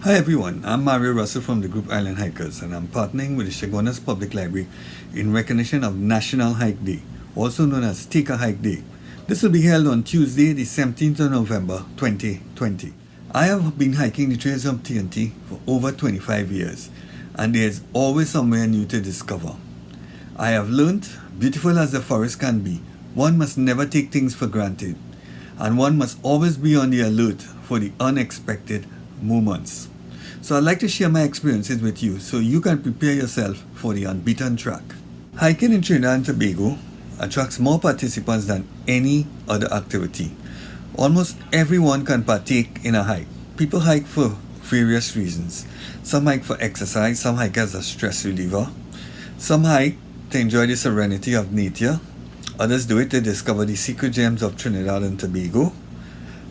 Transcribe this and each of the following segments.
Hi everyone, I'm Mario Russell from the group Island Hikers, and I'm partnering with the Chaguanas Public Library in recognition of National Hike Day, also known as Take a Hike Day. This will be held on Tuesday, the 17th of November 2020. I have been hiking the trails of TNT for over 25 years, and there's always somewhere new to discover. I have learned, beautiful as the forest can be, one must never take things for granted, and one must always be on the alert for the unexpected moments. So I'd like to share my experiences with you so you can prepare yourself for the unbeaten track. Hiking in Trinidad and Tobago attracts more participants than any other activity. Almost everyone can partake in a hike. People hike for various reasons. Some hike for exercise, some hike as a stress reliever. Some hike to enjoy the serenity of nature. Others do it to discover the secret gems of Trinidad and Tobago.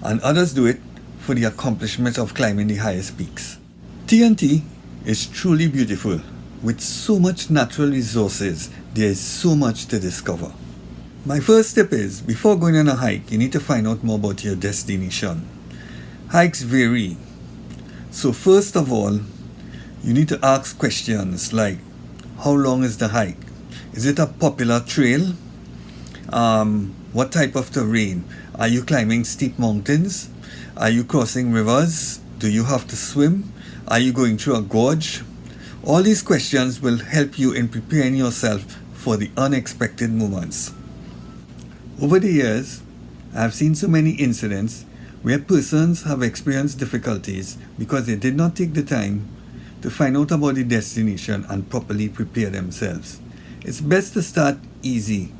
And others do it for the accomplishment of climbing the highest peaks. TNT is truly beautiful. With so much natural resources, there is so much to discover. My first tip is, before going on a hike, you need to find out more about your destination. Hikes vary. So first of all, you need to ask questions like, how long is the hike? Is it a popular trail? What type of terrain? Are you climbing steep mountains? Are you crossing rivers? Do you have to swim? Are you going through a gorge? All these questions will help you in preparing yourself for the unexpected moments. Over the years, I have seen so many incidents where persons have experienced difficulties because they did not take the time to find out about the destination and properly prepare themselves. It's best to start easy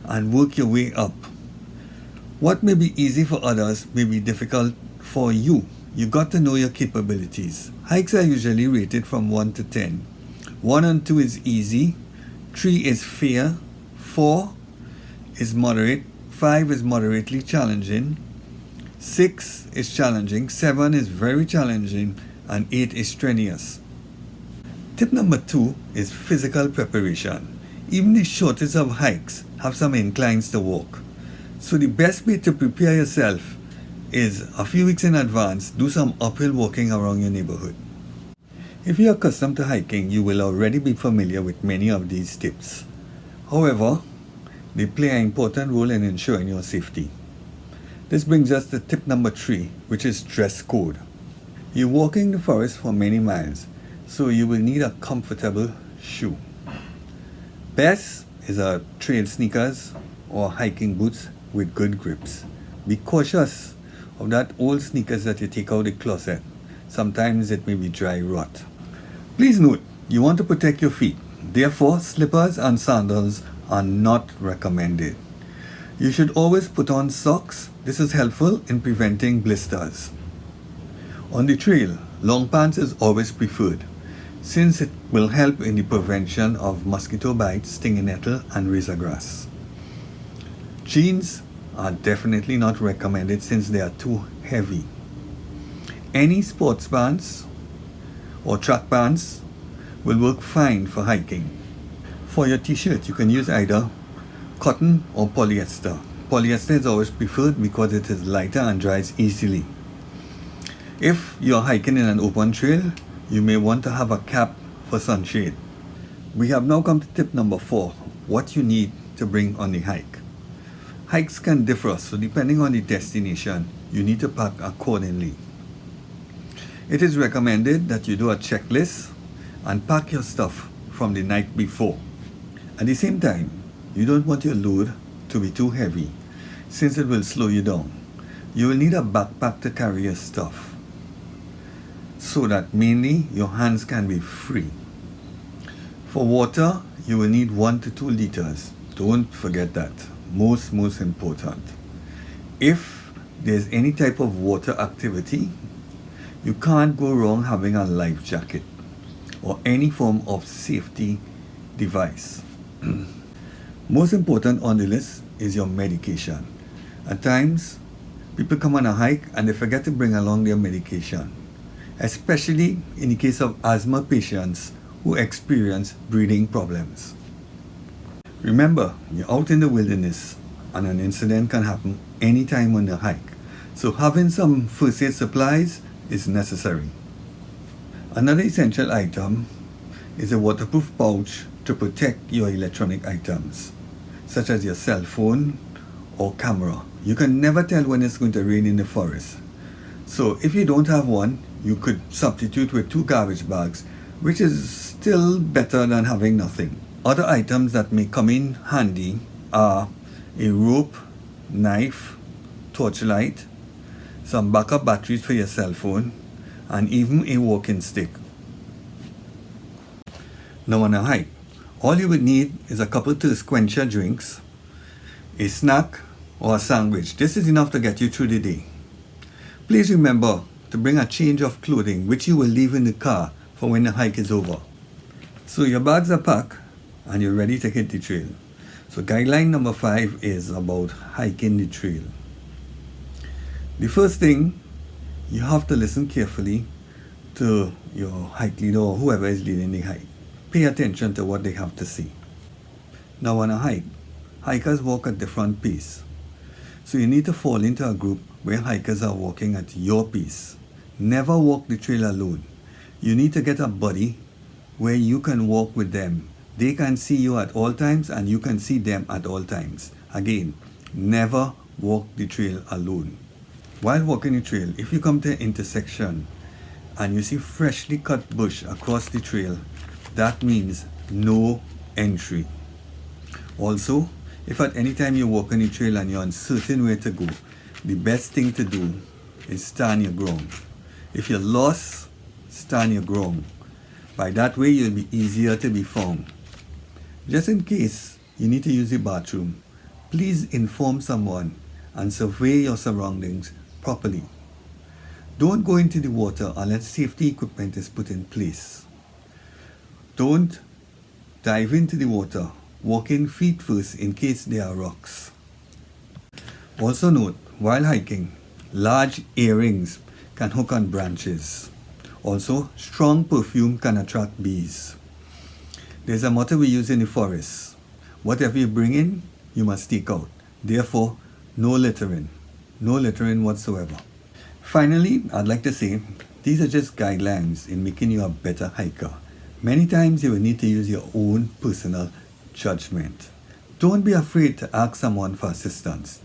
and work your way up. What may be easy for others may be difficult for you. You got to know your capabilities. Hikes are usually rated from 1 to 10. 1 and 2 is easy, 3 is fair, 4 is moderate, 5 is moderately challenging, 6 is challenging, 7 is very challenging, and 8 is strenuous. Tip number 2 is physical preparation. Even the shortest of hikes have some inclines to walk. So the best way to prepare yourself is a few weeks in advance, do some uphill walking around your neighborhood. If you are accustomed to hiking, you will already be familiar with many of these tips. However, they play an important role in ensuring your safety. This brings us to tip number 3, which is dress code. You're walking the forest for many miles, so you will need a comfortable shoe. Best is a trail sneakers or hiking boots with good grips. Be cautious of that old sneakers that you take out the closet. Sometimes it may be dry rot. Please note, you want to protect your feet. Therefore, slippers and sandals are not recommended. You should always put on socks. This is helpful in preventing blisters. On the trail, long pants is always preferred, since it will help in the prevention of mosquito bites, stinging nettle, and razor grass. Jeans are definitely not recommended since they are too heavy. Any sports pants or track pants will work fine for hiking. For your t-shirt, you can use either cotton or polyester. Polyester is always preferred because it is lighter and dries easily. If you are hiking in an open trail, you may want to have a cap for sunshade. We have now come to tip number 4, what you need to bring on the hike. Hikes can differ, so depending on the destination, you need to pack accordingly. It is recommended that you do a checklist and pack your stuff from the night before. At the same time, you don't want your load to be too heavy, since it will slow you down. You will need a backpack to carry your stuff, so that mainly your hands can be free. For water, you will need 1 to 2 liters. Don't forget that. Most important. If there's any type of water activity, you can't go wrong having a life jacket or any form of safety device. Most important on the list is your medication. At times, people come on a hike and they forget to bring along their medication, especially in the case of asthma patients who experience breathing problems. Remember, you're out in the wilderness and an incident can happen anytime on the hike. So having some first aid supplies is necessary. Another essential item is a waterproof pouch to protect your electronic items, such as your cell phone or camera. You can never tell when it's going to rain in the forest. So if you don't have one, you could substitute with 2 garbage bags, which is still better than having nothing. Other items that may come in handy are a rope, knife, torchlight, some backup batteries for your cell phone, and even a walking stick. Now on a hike, all you would need is a couple thirst quencher drinks, a snack, or a sandwich. This is enough to get you through the day. Please remember to bring a change of clothing which you will leave in the car for when the hike is over. So your bags are packed and you're ready to hit the trail. So guideline number 5 is about hiking the trail. The first thing, you have to listen carefully to your hike leader or whoever is leading the hike. Pay attention to what they have to say. Now on a hike, hikers walk at different pace. So you need to fall into a group where hikers are walking at your pace. Never walk the trail alone. You need to get a buddy where you can walk with them. They can see you at all times and you can see them at all times. Again, never walk the trail alone. While walking the trail, if you come to an intersection and you see freshly cut bush across the trail, that means no entry. Also, if at any time you're walking the trail and you're uncertain where to go, the best thing to do is stand your ground. If you're lost, stand your ground. By that way, you'll be easier to be found. Just in case you need to use the bathroom, please inform someone and survey your surroundings properly. Don't go into the water unless safety equipment is put in place. Don't dive into the water, walking feet first in case there are rocks. Also note, while hiking, large earrings can hook on branches. Also, strong perfume can attract bees. There's a motto we use in the forest: whatever you bring in, you must take out. Therefore, no littering. No littering whatsoever. Finally, I'd like to say, these are just guidelines in making you a better hiker. Many times you will need to use your own personal judgment. Don't be afraid to ask someone for assistance.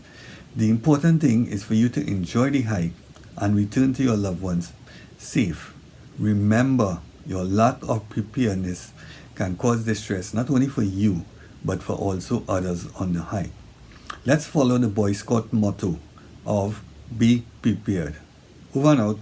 The important thing is for you to enjoy the hike and return to your loved ones safe. Remember, your lack of preparedness can cause distress not only for you, but for also others on the hike. Let's follow the Boy Scout motto of be prepared. Over and out.